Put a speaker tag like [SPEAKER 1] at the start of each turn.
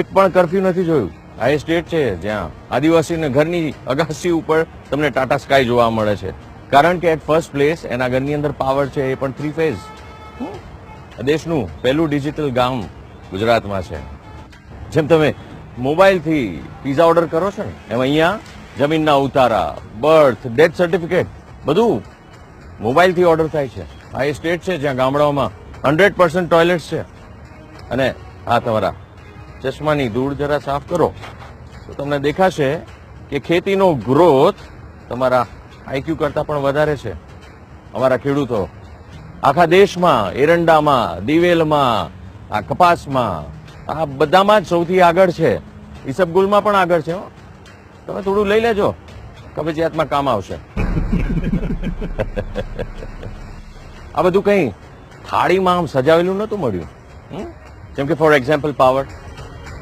[SPEAKER 1] એક પણ કર્ફ્યુ નથી જોયું. આ એ સ્ટેટ છે જ્યાં આદિવાસીને ઘરની અગાસી ઉપર તમને ટાટા સ્કાય જોવા મળે છે, કારણ કે એટ ફર્સ્ટ પ્લેસ એના ઘરની અંદર પાવર છે, એ પણ 3 ફેઝ. દેશનું પહેલું ડિજિટલ ગામ ગુજરાતમાં છે. જેમ તમે મોબાઈલથી પીઝા ઓર્ડર કરો છો ને, એમ અહીંયા જમીનના ઉતારા, બર્થ, ડેથ સર્ટિફિકેટ બધું મોબાઈલથી ઓર્ડર થાય છે. આ એ સ્ટેટ છે જ્યાં ગામડાઓમાં 100% ટોયલેટ્સ છે. અને આ તમારા ચશ્માની ધૂળ જરા સાફ કરો તો તમને દેખાશે કે ખેતીનો ગ્રોથ તમારા આઈક્યુ કરતાં પણ વધારે છે. અમારા ખેડૂતો આખા દેશમાં એરંડામાં, દિવેલમાં, આ કપાસમાં, આ બધામાં જ સૌથી આગળ છે. ઈસબગુલમાં પણ આગળ છે. તમે થોડું લઈ લેજો, કબજિયાતમાં કામ આવશે. આ બધું કંઈ થાળીમાં આમ સજાવેલું નહોતું મળ્યું. જેમ કે ફોર એક્ઝામ્પલ પાવર.